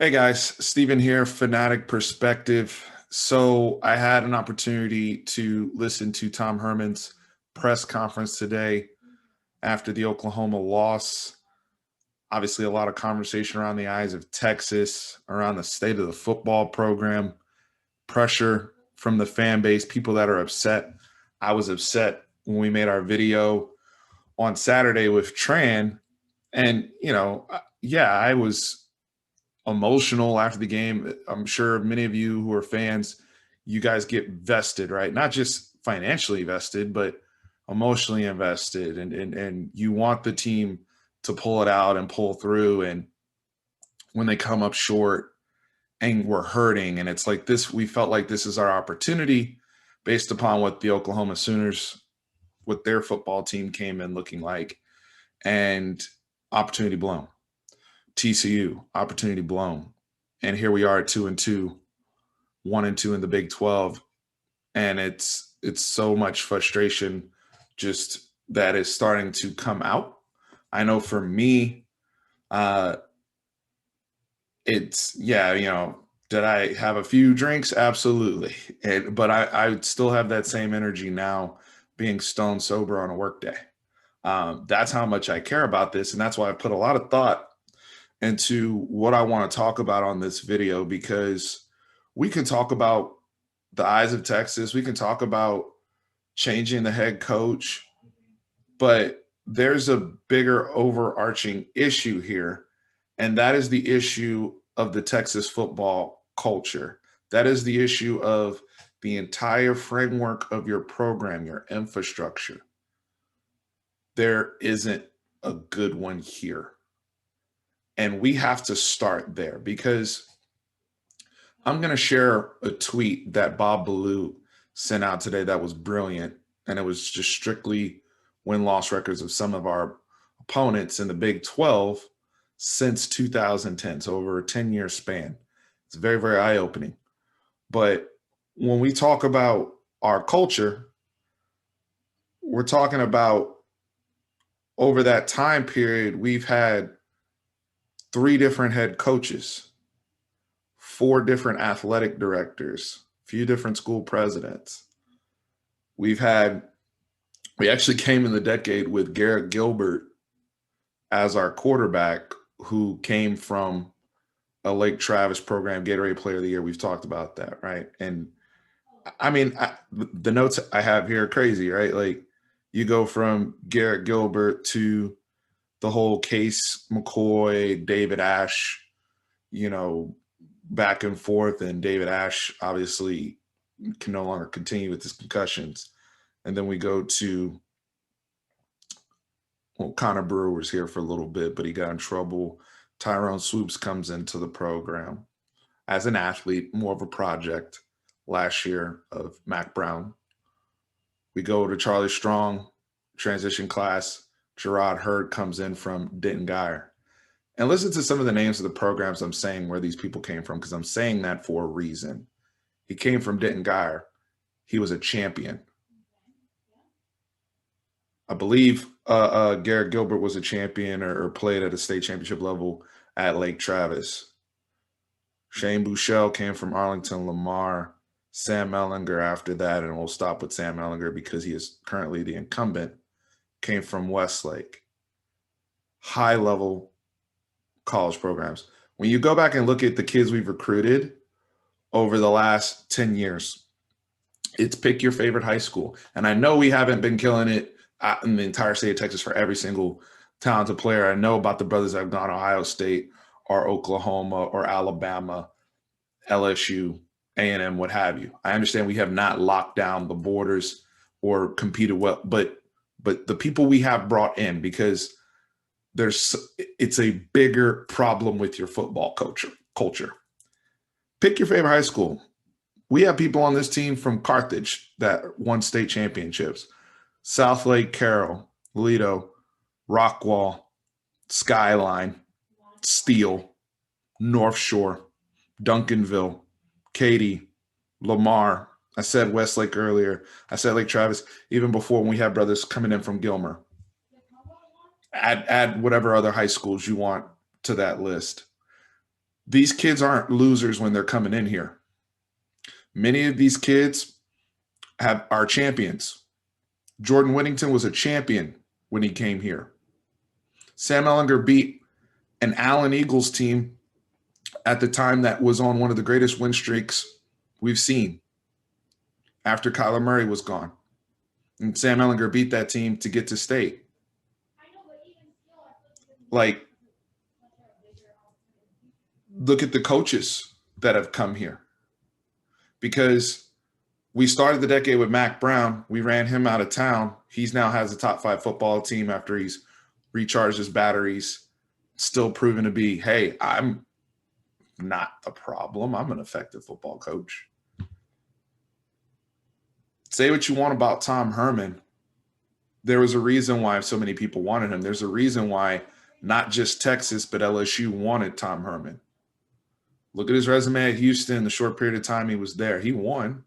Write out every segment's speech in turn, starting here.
Hey guys, Steven here, Fanatic Perspective. So I had an opportunity to listen to Tom Herman's press conference today after the Oklahoma loss. Obviously, a lot of conversation around the eyes of Texas, around the state of the football program, pressure from the fan base, people that are upset. I was upset when we made our video on Saturday with Tran. And, yeah, I was emotional after the game. I'm sure many of you who are fans, you guys get vested, right? Not just financially vested, but emotionally invested, and you want the team to pull it out and pull through. And when they come up short and we're hurting, and it's like this, we felt like this is our opportunity based upon what the Oklahoma Sooners, what their football team came in looking like, and opportunity blown. TCU, opportunity blown. And here we are at 2-2, 1-2 in the Big 12. And it's so much frustration just that is starting to come out. I know for me, it's did I have a few drinks? Absolutely. But I still have that same energy now being stone sober on a work day. That's how much I care about this. And that's why I put a lot of thought into what I want to talk about on this video, because we can talk about the eyes of Texas. We can talk about changing the head coach, but there's a bigger overarching issue here, and that is the issue of the Texas football culture. That is the issue of the entire framework of your program, your infrastructure. There isn't a good one here. And we have to start there, because I'm going to share a tweet that Bob Ballou sent out today that was brilliant. And it was just strictly win-loss records of some of our opponents in the Big 12 since 2010. So over a 10-year span. It's very, very eye-opening. But when we talk about our culture, we're talking about over that time period, we've had 3 different head coaches, 4 different athletic directors, a few different school presidents. We actually came in the decade with Garrett Gilbert as our quarterback, who came from a Lake Travis program, Gatorade Player of the Year. We've talked about that, right? And I mean, the notes I have here are crazy, right? Like, you go from Garrett Gilbert to the whole Case McCoy, David Ash, back and forth. And David Ash obviously can no longer continue with his concussions. And then we go to, Connor Brewer was here for a little bit, but he got in trouble. Tyrone Swoops comes into the program as an athlete, more of a project last year of Mac Brown. We go to Charlie Strong, transition class. Gerard Hurd comes in from Denton Guyer. And listen to some of the names of the programs I'm saying where these people came from, because I'm saying that for a reason. He came from Denton Guyer. He was a champion. I believe Garrett Gilbert was a champion or played at a state championship level at Lake Travis. Shane Buechele came from Arlington Lamar. Sam Mellinger after that, and we'll stop with Sam Mellinger because he is currently the incumbent, came from Westlake. High-level college programs. When you go back and look at the kids we've recruited over the last 10 years, it's pick your favorite high school. And I know we haven't been killing it in the entire state of Texas for every single talented player. I know about the brothers that have gone to Ohio State or Oklahoma or Alabama, LSU, A&M, what have you. I understand we have not locked down the borders or competed well, but the people we have brought in, because it's a bigger problem with your football culture. Pick your favorite high school. We have people on this team from Carthage that won state championships. Southlake, Carroll, Lido, Rockwall, Skyline, Steele, North Shore, Duncanville, Katy, Lamar. I said Westlake earlier. I said Lake Travis, even before, when we had brothers coming in from Gilmer. Add whatever other high schools you want to that list. These kids aren't losers when they're coming in here. Many of these kids are champions. Jordan Whittington was a champion when he came here. Sam Ehlinger beat an Allen Eagles team at the time that was on one of the greatest win streaks we've seen after Kyler Murray was gone. And Sam Ehlinger beat that team to get to state. Like, look at the coaches that have come here. Because we started the decade with Mac Brown. We ran him out of town. He's now has a top 5 football team after he's recharged his batteries, still proven to be, hey, I'm not the problem. I'm an effective football coach. Say what you want about Tom Herman. There was a reason why so many people wanted him. There's a reason why not just Texas, but LSU wanted Tom Herman. Look at his resume at Houston, the short period of time he was there. He won.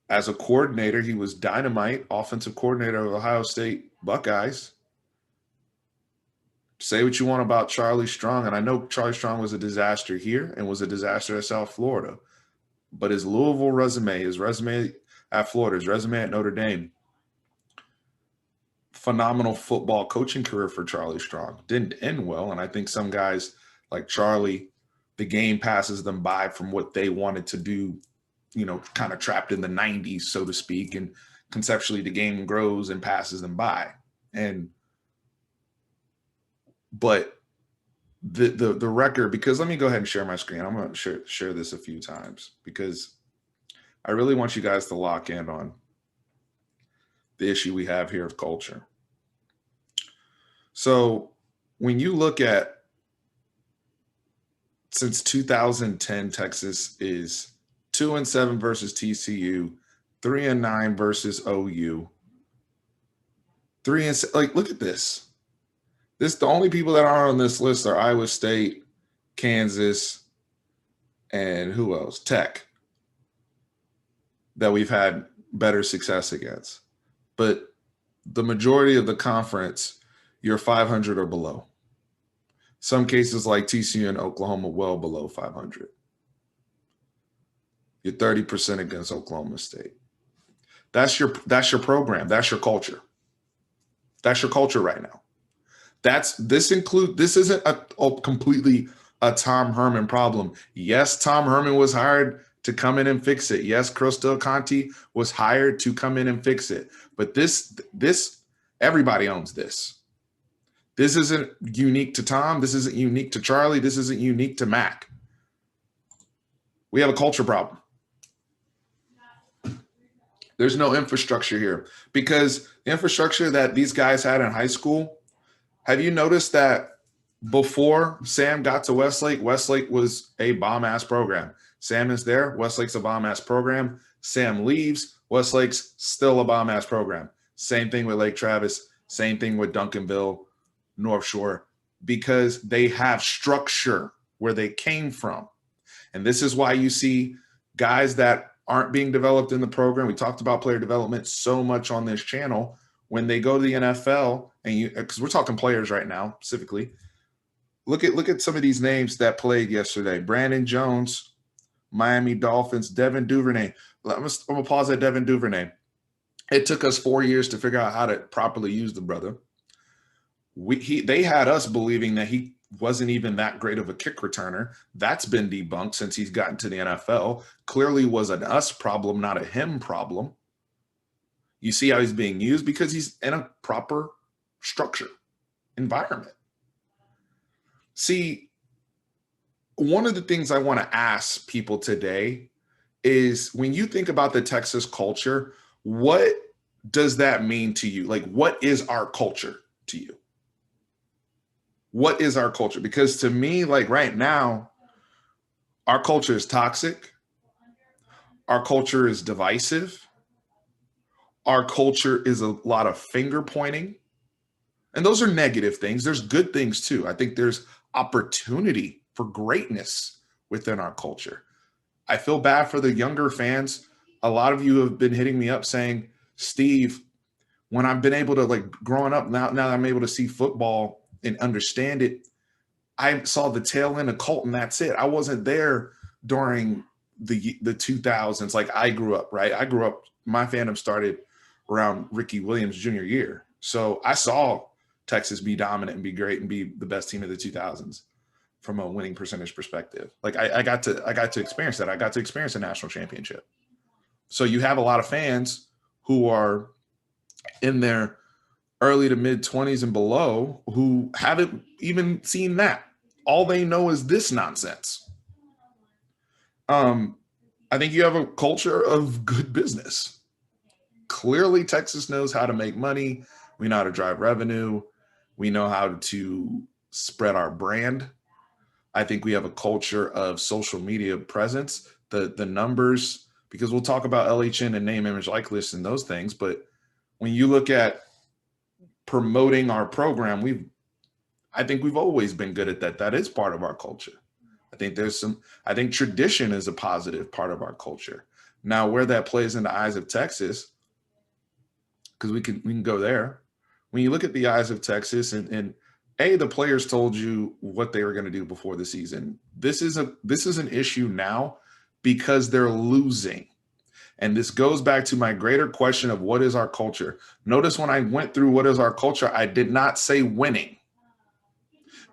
As a coordinator, he was dynamite, offensive coordinator of Ohio State Buckeyes. Say what you want about Charlie Strong, and I know Charlie Strong was a disaster here and was a disaster at South Florida. But his Louisville resume, his resume at Florida, his resume at Notre Dame, phenomenal football coaching career for Charlie Strong. Didn't end well, and I think some guys like Charlie, the game passes them by from what they wanted to do, you know, kind of trapped in the 90s, so to speak, and conceptually the game grows and passes them by. But the record, because let me go ahead and share my screen. I'm going to share this a few times because I really want you guys to lock in on the issue we have here of culture. So when you look at, since 2010, Texas is 2-7 versus TCU, 3-9 versus OU, 3-6. Like, look at this. The only people that are on this list are Iowa State, Kansas, and who else? Tech, that we've had better success against. But the majority of the conference, you're 500 or below. Some cases like TCU and Oklahoma, well below 500. You're 30% against Oklahoma State. That's your program. That's your culture. That's your culture right now. This isn't a completely a Tom Herman problem. Yes, Tom Herman was hired to come in and fix it. Yes, Chris Del Conte was hired to come in and fix it. But this everybody owns this. This isn't unique to Tom. This isn't unique to Charlie. This isn't unique to Mac. We have a culture problem. There's no infrastructure here because the infrastructure that these guys had in high school, have you noticed that before Sam got to Westlake was a bomb-ass program. Sam is there. Westlake's a bomb-ass program. Sam leaves. Westlake's still a bomb-ass program. Same thing with Lake Travis. Same thing with Duncanville, North Shore, because they have structure where they came from. And this is why you see guys that aren't being developed in the program. We talked about player development so much on this channel. When they go to the NFL, and because we're talking players right now specifically, look at some of these names that played yesterday. Brandon Jones, Miami Dolphins, Devin Duvernay. I'm gonna pause at Devin Duvernay. It took us 4 years to figure out how to properly use the brother. They had us believing that he wasn't even that great of a kick returner. That's been debunked since he's gotten to the NFL. Clearly was an us problem, not a him problem. You see how he's being used because he's in a proper structure, environment. See, one of the things I want to ask people today is when you think about the Texas culture, what does that mean to you? Like, what is our culture to you? What is our culture? Because to me, like right now, our culture is toxic. Our culture is divisive. Our culture is a lot of finger pointing. And those are negative things. There's good things too. I think there's opportunity for greatness within our culture. I feel bad for the younger fans. A lot of you have been hitting me up saying, Steve, when I've been able to, like, growing up, now that I'm able to see football and understand it, I saw the tail end of Colton. That's it. I wasn't there during the 2000s. Like I grew up, right? I grew up. My fandom started around Ricky Williams' junior year, so I saw Texas be dominant and be great and be the best team of the 2000s from a winning percentage perspective. Like I got to experience that. I got to experience a national championship. So you have a lot of fans who are in their early to mid 20s and below who haven't even seen that. All they know is this nonsense. Um, I think you have a culture of good business. Clearly, Texas knows how to make money. We know how to drive revenue. We know how to spread our brand. I think we have a culture of social media presence. The numbers, because we'll talk about LHN and name, image, like lists and those things, but when you look at promoting our program, I think we've always been good at that. That is part of our culture. I think tradition is a positive part of our culture. Now, where that plays in the eyes of Texas, because we can go there. When you look at the eyes of Texas and the players told you what they were going to do before the season. This is an issue now because they're losing. And this goes back to my greater question of what is our culture. Notice when I went through what is our culture, I did not say winning,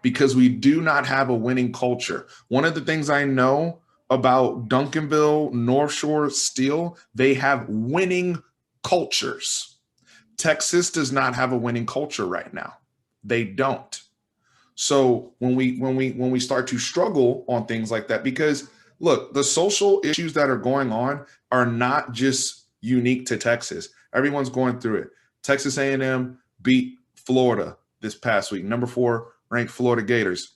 because we do not have a winning culture. One of the things I know about Duncanville, North Shore, Steel, they have winning cultures. Texas does not have a winning culture right now. They don't. So when we start to struggle on things like that, because look, the social issues that are going on are not just unique to Texas. Everyone's going through it. Texas A&M beat Florida this past week, number 4 ranked Florida Gators.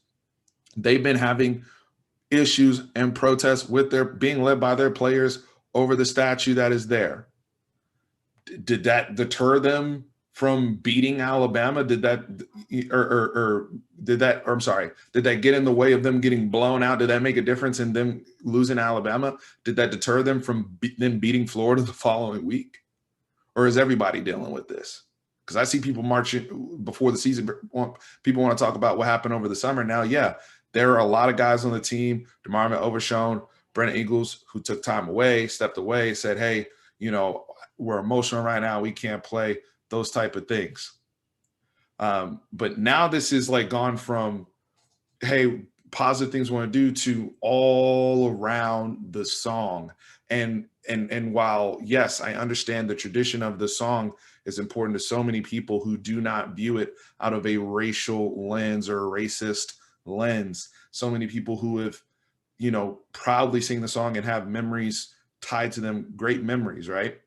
They've been having issues and protests with their being led by their players over the statue that is there. Did that deter them from beating Alabama? Did that get in the way of them getting blown out? Did that make a difference in them losing Alabama? Did that deter them from them beating Florida the following week? Or is everybody dealing with this? Because I see people marching before the season. People want to talk about what happened over the summer. Now, yeah, there are a lot of guys on the team, DeMarvin Overshone, Brennan Eagles, who took time away, stepped away, said, hey, we're emotional right now. We can't play, those type of things. But now this is like gone from, hey, positive things we want to do to all around the song. And while, yes, I understand the tradition of the song is important to so many people who do not view it out of a racial lens or a racist lens. So many people who have, proudly sing the song and have memories tied to them, great memories, right?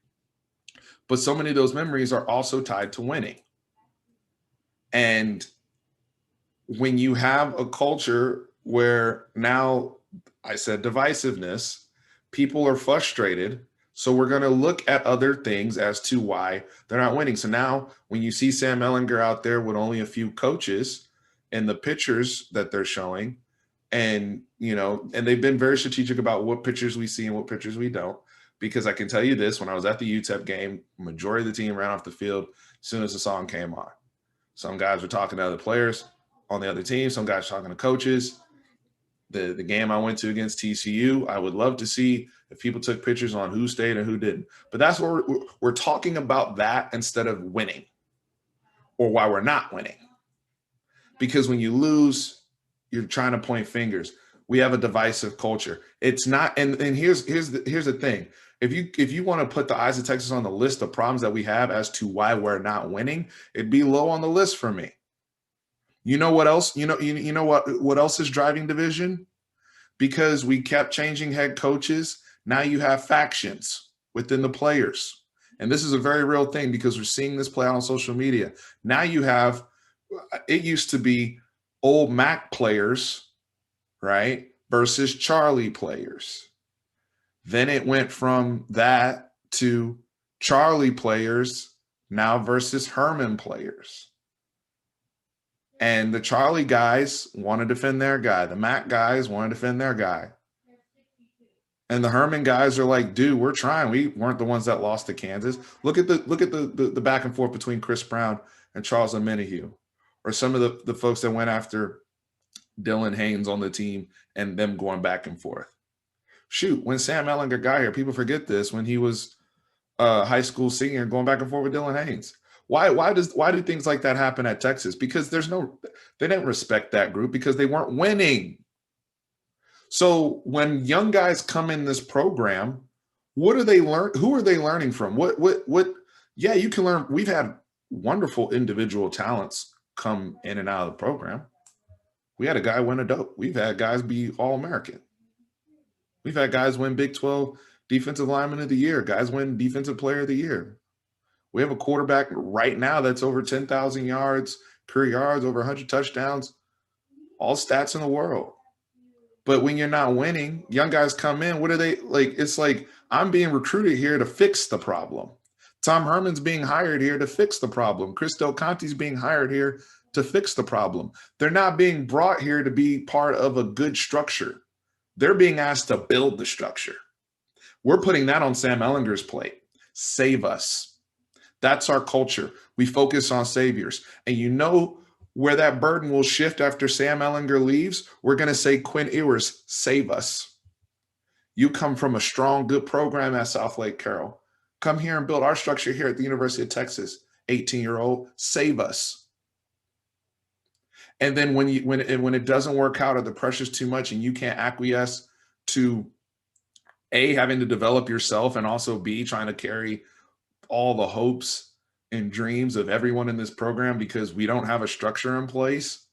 But so many of those memories are also tied to winning. And when you have a culture where now, I said divisiveness, people are frustrated. So we're going to look at other things as to why they're not winning. So now when you see Sam Ehlinger out there with only a few coaches and the pictures that they're showing, and, and they've been very strategic about what pictures we see and what pictures we don't. Because I can tell you this, when I was at the UTEP game, majority of the team ran off the field as soon as the song came on. Some guys were talking to other players on the other team. Some guys were talking to coaches. The game I went to against TCU, I would love to see if people took pictures on who stayed and who didn't. But that's what we're talking about, that instead of winning or why we're not winning. Because when you lose, you're trying to point fingers. We have a divisive culture. It's not, and here's the thing. If you want to put the Eyes of Texas on the list of problems that we have as to why we're not winning, it'd be low on the list for me. You know what else? You know what else is driving division? Because we kept changing head coaches. Now you have factions within the players. And this is a very real thing because we're seeing this play out on social media. Now you have, it used to be old Mac players, right, versus Charlie players. Then it went from that to Charlie players now versus Herman players. And the Charlie guys want to defend their guy. The Mac guys want to defend their guy. And the Herman guys are like, dude, we're trying. We weren't the ones that lost to Kansas. Look at the back and forth between Chris Brown and Charles Omenihu, or some of the folks that went after Dylan Haynes on the team and them going back and forth. Shoot, when Sam Ehlinger got here, people forget this, when he was a high school senior going back and forth with Dylan Haynes. Why do things like that happen at Texas? Because they didn't respect that group because they weren't winning. So when young guys come in this program, what do they learn? Who are they learning from? What? Yeah, you can learn. We've had wonderful individual talents come in and out of the program. We had a guy win a dope. We've had guys be All-American. We've had guys win Big 12 Defensive Lineman of the Year. Guys win Defensive Player of the Year. We have a quarterback right now that's over 10,000 yards, career yards, over 100 touchdowns, all stats in the world. But when you're not winning, young guys come in. What are they like? It's like, I'm being recruited here to fix the problem. Tom Herman's being hired here to fix the problem. Chris Del Conte's being hired here to fix the problem. They're not being brought here to be part of a good structure. They're being asked to build the structure. We're putting that on Sam Ehlinger's plate. Save us. That's our culture. We focus on saviors. And you know where that burden will shift after Sam Ehlinger leaves? We're going to say, Quinn Ewers, save us. You come from a strong, good program at South Lake Carroll. Come here and build our structure here at the University of Texas. 18-year-old, save us. And then when it doesn't work out or the pressure's too much and you can't acquiesce to A, having to develop yourself, and also B, trying to carry all the hopes and dreams of everyone in this program because we don't have a structure in place,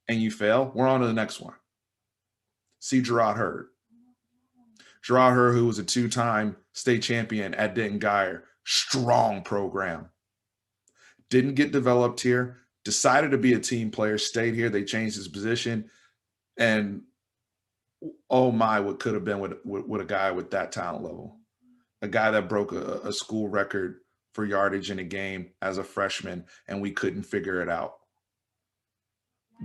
and you fail, we're on to the next one. See Gerard Hurd. Gerard Hurd, who was a two-time state champion at Denton Guyer, strong program. Didn't get developed here, decided to be a team player, stayed here. They changed his position. And oh my, what could have been with a guy with that talent level. A guy that broke a school record for yardage in a game as a freshman, and we couldn't figure it out.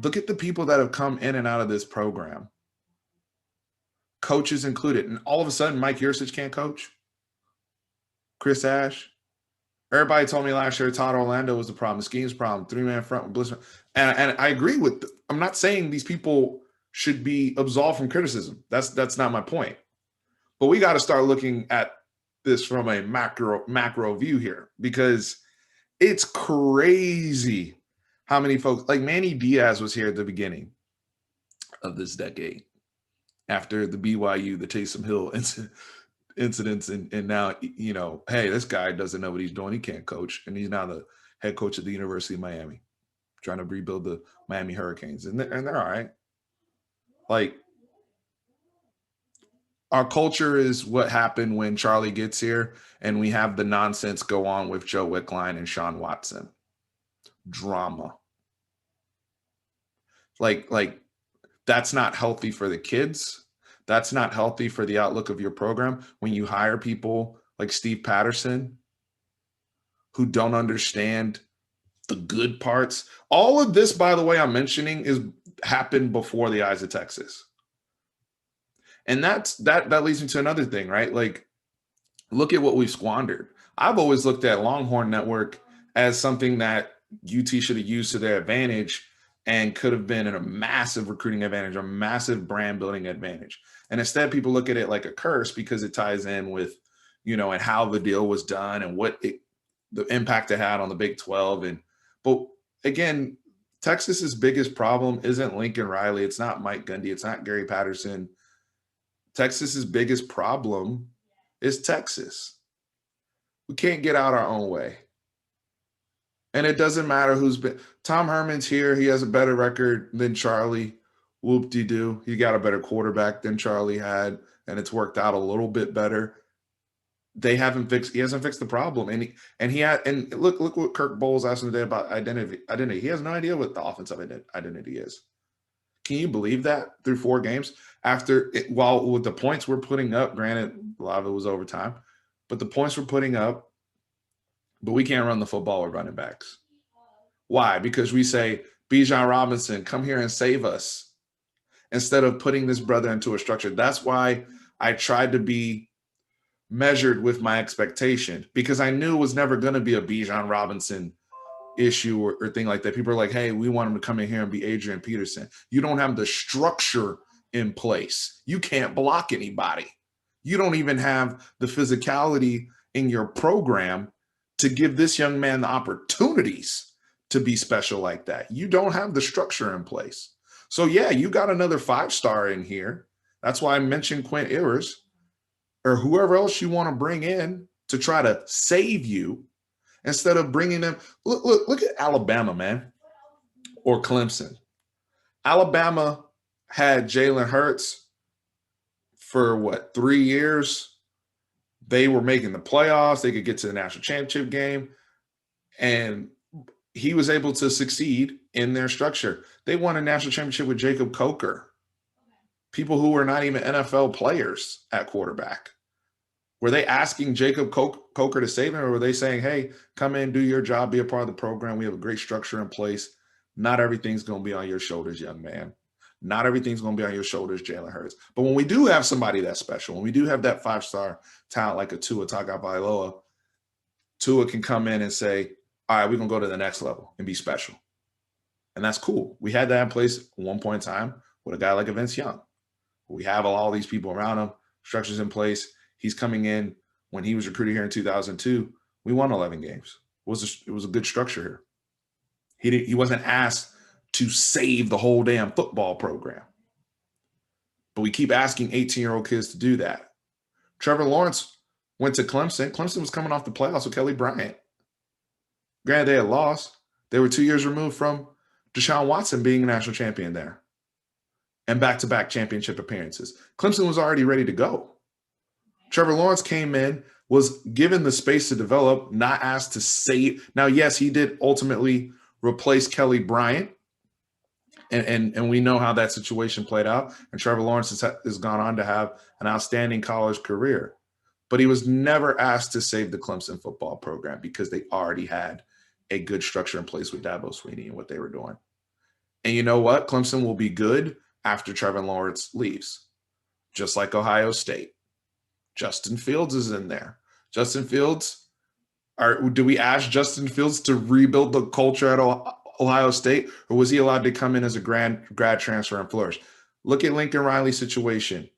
Look at the people that have come in and out of this program. Coaches included. And all of a sudden, Mike Yursich can't coach. Chris Ash. Everybody told me last year Todd Orlando was the problem. The scheme's problem. Three-man front with Blissman. And I agree with – I'm not saying these people should be absolved from criticism. That's not my point. But we got to start looking at this from a macro view here, because it's crazy how many folks – like Manny Diaz was here at the beginning of this decade after the BYU, the Taysom Hill incidents, and now, you know, hey, this guy doesn't know what he's doing. He can't coach, and he's now the head coach at the University of Miami, trying to rebuild the Miami Hurricanes, and they're all right. Like, our culture is what happened when Charlie gets here, and we have the nonsense go on with Joe Wickline and Sean Watson. Drama. Like that's not healthy for the kids. That's not healthy for the outlook of your program when you hire people like Steve Patterson who don't understand the good parts. All of this, by the way, I'm mentioning happened before the eyes of Texas. And that leads me to another thing, right? Like, look at what we've squandered. I've always looked at Longhorn Network as something that UT should have used to their advantage and could have been a massive recruiting advantage, a massive brand building advantage. And instead, people look at it like a curse because it ties in with, you know, and how the deal was done and the impact it had on the Big 12. But again, Texas's biggest problem isn't Lincoln Riley. It's not Mike Gundy. It's not Gary Patterson. Texas's biggest problem is Texas. We can't get out our own way. And it doesn't matter who's been. Tom Herman's here. He has a better record than Charlie. Whoop-de-doo. He got a better quarterback than Charlie had, and it's worked out a little bit better. He hasn't fixed the problem. And look what Kirk Bowles asked him today about identity. He has no idea what the offensive identity is. Can you believe that through 4 games? While with the points we're putting up, granted, a lot of it was overtime, but the points we're putting up, but we can't run the football with running backs. Why? Because we say, Bijan Robinson, come here and save us, instead of putting this brother into a structure. That's why I tried to be measured with my expectation, because I knew it was never going to be a Bijan Robinson, issue or thing like that. People are like, hey, we want him to come in here and be Adrian Peterson. You don't have the structure in place. You can't block anybody. You don't even have the physicality in your program to give this young man the opportunities to be special like that. You don't have the structure in place. So yeah, you got another 5-star in here. That's why I mentioned Quint Ewers or whoever else you want to bring in to try to save you instead of bringing them. Look at Alabama, man, or Clemson. Alabama had Jalen Hurts for what, 3 years? They were making the playoffs. They could get to the national championship game. And he was able to succeed in their structure. They won a national championship with Jacob Coker. People who were not even NFL players at quarterback. Were they asking Jacob Coker to save him, or were they saying, hey, come in, do your job, be a part of the program. We have a great structure in place. Not everything's going to be on your shoulders, young man. Not everything's going to be on your shoulders, Jalen Hurts. But when we do have somebody that's special, when we do have that 5-star talent like a Tua Tagovailoa, Tua can come in and say, all right, we're going to go to the next level and be special. And that's cool. We had that in place at one point in time with a guy like a Vince Young. We have all these people around him, structures in place. He's coming in. When he was recruited here in 2002, we won 11 games. It was a good structure here. He wasn't asked to save the whole damn football program. But we keep asking 18-year-old kids to do that. Trevor Lawrence went to Clemson. Clemson was coming off the playoffs with Kelly Bryant. Granted, they had lost. They were 2 years removed from Deshaun Watson being a national champion there and back-to-back championship appearances. Clemson was already ready to go. Trevor Lawrence came in, was given the space to develop, not asked to save. Now, yes, he did ultimately replace Kelly Bryant, and we know how that situation played out. And Trevor Lawrence has gone on to have an outstanding college career. But he was never asked to save the Clemson football program because they already had a good structure in place with Dabo Swinney and what they were doing. And you know what? Clemson will be good after Trevor Lawrence leaves, just like Ohio State. Justin Fields is in there. Justin Fields, do we ask Justin Fields to rebuild the culture at Ohio State, or was he allowed to come in as a grad transfer and flourish? Look at Lincoln Riley's situation.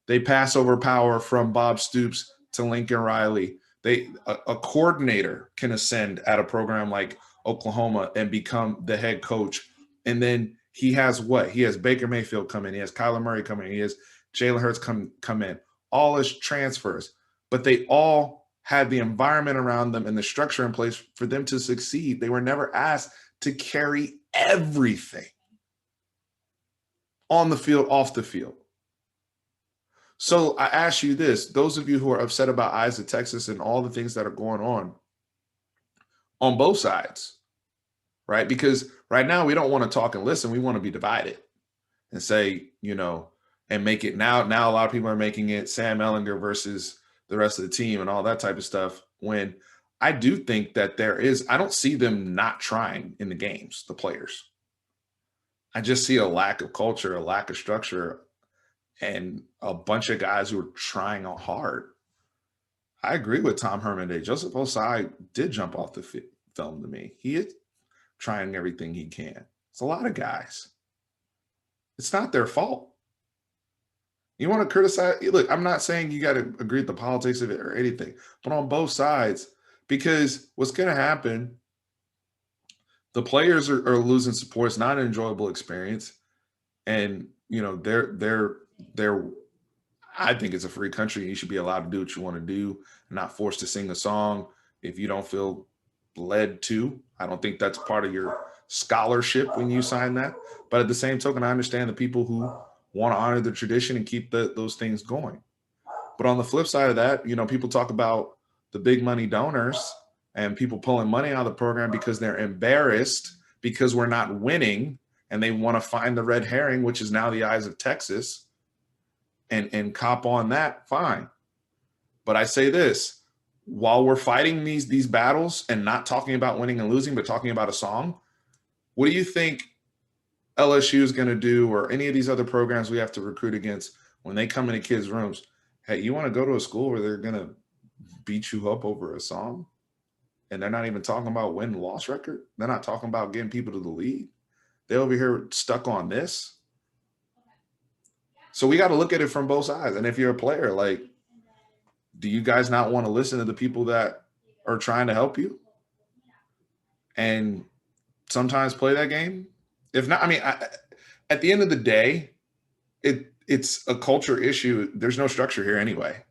They pass over power from Bob Stoops to Lincoln Riley. A coordinator can ascend at a program like Oklahoma and become the head coach. And then he has what? He has Baker Mayfield come in. He has Kyler Murray come in. He has Jalen Hurts come in. All as transfers. But they all had the environment around them and the structure in place for them to succeed. They were never asked to carry everything on the field, off the field. So I ask you this, those of you who are upset about Eyes of Texas and all the things that are going on both sides, right? Because right now we don't want to talk and listen. We want to be divided and say, and make it now a lot of people are making it Sam Ehlinger versus the rest of the team and all that type of stuff, when I do think that I don't see them not trying in the games, the players. I just see a lack of culture, a lack of structure, and a bunch of guys who are trying hard. I agree with Tom Herman today. Joseph Osai did jump off the film to me. He is trying everything he can. It's a lot of guys. It's not their fault. You want to criticize? Look, I'm not saying you got to agree with the politics of it or anything, but on both sides, because what's going to happen, the players are losing support. It's not an enjoyable experience. And, I think it's a free country. You should be allowed to do what you want to do, not forced to sing a song if you don't feel led to. I don't think that's part of your scholarship when you sign that. But at the same token, I understand the people who want to honor the tradition and keep those things going. But on the flip side of that, people talk about the big money donors and people pulling money out of the program because they're embarrassed because we're not winning, and they want to find the red herring, which is now the Eyes of Texas, and cop on that, fine. But I say this, while we're fighting these battles and not talking about winning and losing, but talking about a song, what do you think LSU is going to do, or any of these other programs we have to recruit against, when they come into kids' rooms? Hey, you want to go to a school where they're going to beat you up over a song? and they're not even talking about win-loss record. They're not talking about getting people to the league. They're over here stuck on this. So we got to look at it from both sides. And if you're a player, like, do you guys not want to listen to the people that are trying to help you and sometimes play that game? If not, I mean, at the end of the day, it's a culture issue. There's no structure here anyway.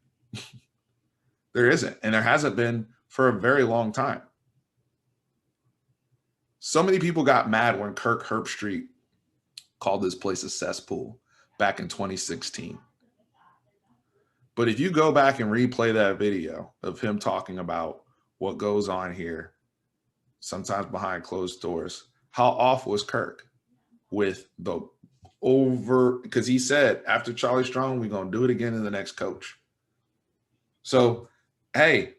There isn't, and there hasn't been for a very long time. So many people got mad when Kirk Herbstreit called this place a cesspool back in 2016. But if you go back and replay that video of him talking about what goes on here, sometimes behind closed doors, how off was Kirk with the because he said after Charlie Strong, we're going to do it again in the next coach. So, hey,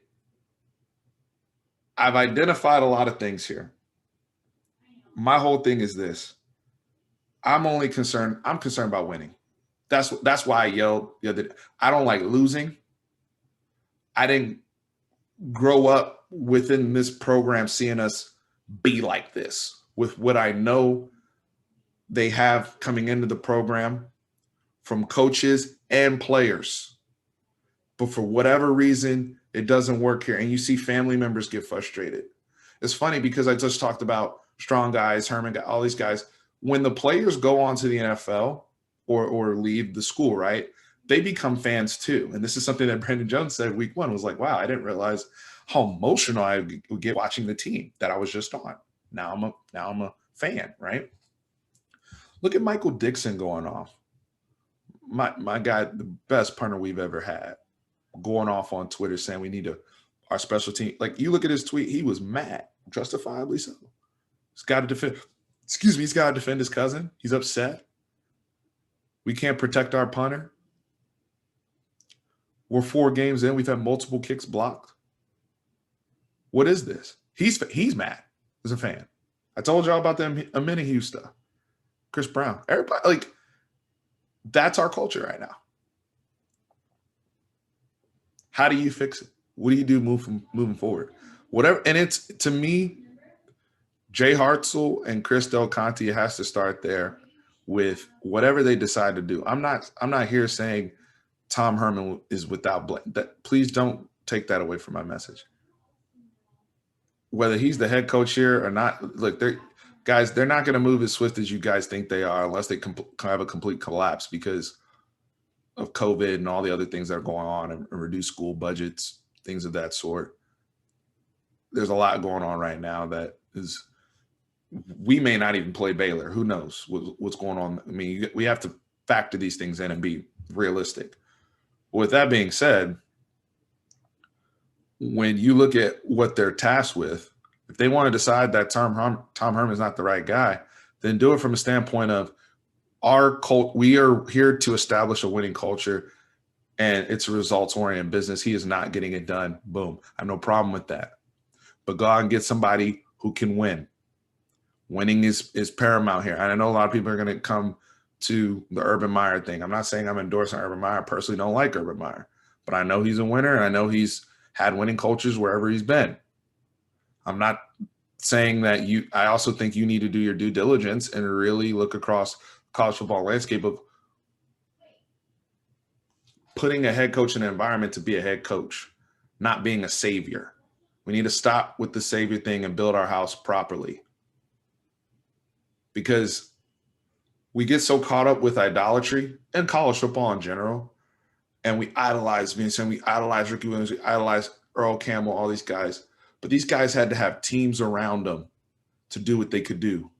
I've identified a lot of things here. My whole thing is this. I'm concerned about winning. That's why I yelled the other day. I don't like losing. I didn't grow up within this program seeing us be like this with what I know they have coming into the program from coaches and players. But for whatever reason, it doesn't work here. And you see family members get frustrated. It's funny because I just talked about Strong guys, Herman, all these guys. When the players go on to the NFL or leave the school, right, they become fans too. And this is something that Brandon Jones said week 1 was like, wow, I didn't realize how emotional I would get watching the team that I was just on. Now I'm a fan, right? Look at Michael Dixon going off. My guy, the best punter we've ever had, going off on Twitter saying we need our special team. Like, you look at his tweet, he was mad, justifiably so. He's got to defend. He's got to defend his cousin. He's upset. We can't protect our punter. We're 4 games in. We've had multiple kicks blocked. What is this? He's mad as a fan. I told y'all about them a minute Houston. Chris Brown. Everybody, like, that's our culture right now. How do you fix it? What do you do moving forward? Whatever. And it's, to me, Jay Hartzell and Chris Del Conte has to start there with whatever they decide to do. I'm not here saying Tom Herman is without blame. Please don't take that away from my message. Whether he's the head coach here or not, look, they're not going to move as swift as you guys think they are unless they have a complete collapse because of COVID and all the other things that are going on and reduced school budgets, things of that sort. There's a lot going on right now that is – we may not even play Baylor. Who knows what's going on? I mean, we have to factor these things in and be realistic. With that being said, when you look at what they're tasked with, if they want to decide that Tom Herman is not the right guy, then do it from a standpoint of we are here to establish a winning culture, and it's a results-oriented business. He is not getting it done. Boom. I have no problem with that. But go out and get somebody who can win. Winning is paramount here. And I know a lot of people are going to come to the Urban Meyer thing. I'm not saying I'm endorsing Urban Meyer. I personally don't like Urban Meyer. But I know he's a winner, and I know he's had winning cultures wherever he's been. I'm not saying that I also think you need to do your due diligence and really look across college football landscape of putting a head coach in an environment to be a head coach, not being a savior. We need to stop with the savior thing and build our house properly. Because we get so caught up with idolatry and college football in general, and we idolize Vincent, we idolize Ricky Williams, we idolize Earl Campbell, all these guys. But these guys had to have teams around them to do what they could do.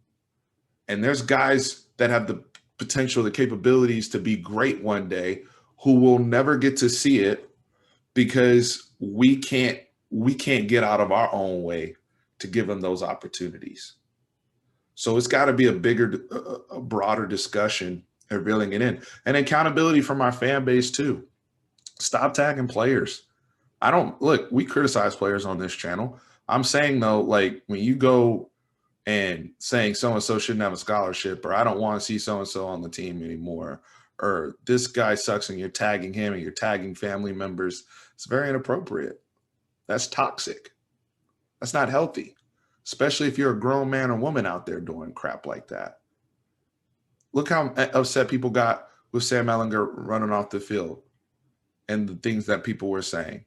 And there's guys that have the potential, the capabilities to be great one day who will never get to see it because we can't get out of our own way to give them those opportunities. So it's got to be a broader discussion and reeling it in. And accountability from our fan base too. Stop tagging players. We criticize players on this channel. I'm saying though, like when you go and saying so-and-so shouldn't have a scholarship, or I don't want to see so-and-so on the team anymore, or this guy sucks and you're tagging him and you're tagging family members, it's very inappropriate. That's toxic. That's not healthy, especially if you're a grown man or woman out there doing crap like that. Look how upset people got with Sam Ellinger running off the field and the things that people were saying.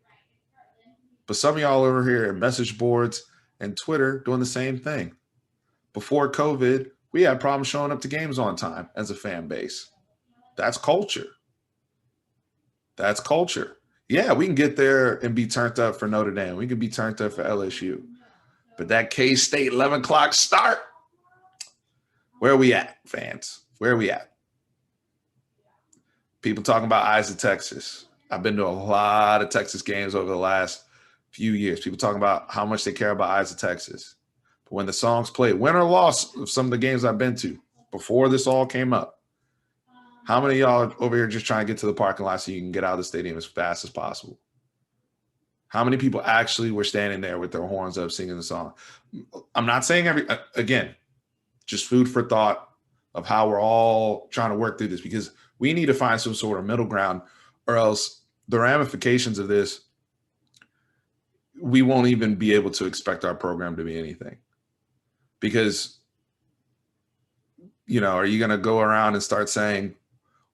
But some of y'all over here in message boards and Twitter doing the same thing. Before COVID, we had problems showing up to games on time as a fan base. That's culture. That's culture. Yeah, we can get there and be turned up for Notre Dame. We can be turned up for LSU. But that K-State 11 o'clock start, where are we at, fans? Where are we at? People talking about Eyes of Texas. I've been to a lot of Texas games over the last few years. People talking about how much they care about Eyes of Texas. But when the songs play, win or loss of some of the games I've been to before this all came up, how many of y'all over here just trying to get to the parking lot so you can get out of the stadium as fast as possible? How many people actually were standing there with their horns up singing the song? I'm not saying again, just food for thought of how we're all trying to work through this, because we need to find some sort of middle ground, or else the ramifications of this, we won't even be able to expect our program to be anything. Because, are you going to go around and start saying,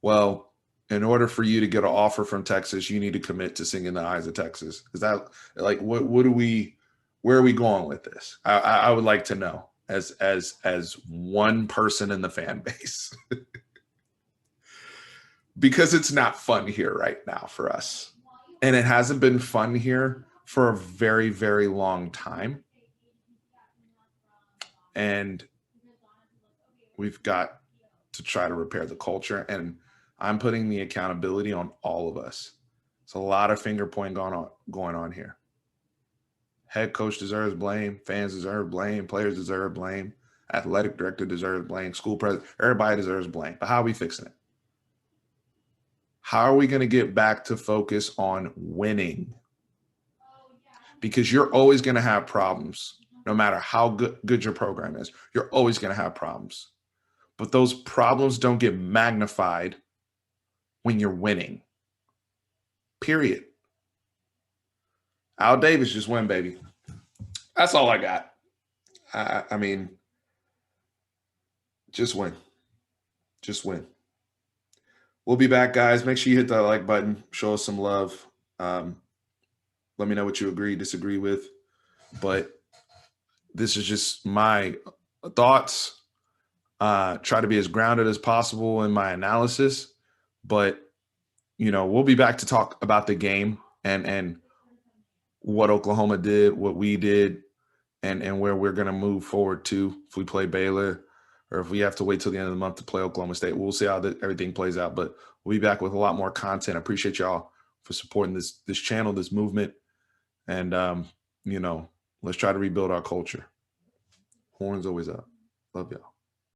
well, in order for you to get an offer from Texas, you need to commit to singing the Eyes of Texas? Is that like, where are we going with this? I would like to know as one person in the fan base, because it's not fun here right now for us. And it hasn't been fun here for a very, very long time. And we've got to try to repair the culture. And I'm putting the accountability on all of us. It's a lot of finger pointing going on here. Head coach deserves blame. Fans deserve blame. Players deserve blame. Athletic director deserves blame. School president, everybody deserves blame. But how are we fixing it? How are we going to get back to focus on winning? Because you're always going to have problems, no matter how good your program is. You're always going to have problems. But those problems don't get magnified when you're winning. Period. Al Davis, just win, baby. That's all I got. I mean, just win. Just win. We'll be back, guys. Make sure you hit that like button. Show us some love. Let me know what you agree, disagree with. But this is just my thoughts. Try to be as grounded as possible in my analysis. But, we'll be back to talk about the game and what Oklahoma did, what we did, and where we're going to move forward to if we play Baylor, or if we have to wait till the end of the month to play Oklahoma State. We'll see how everything plays out. But we'll be back with a lot more content. I appreciate y'all for supporting this channel, this movement. And, let's try to rebuild our culture. Horns always up. Love y'all.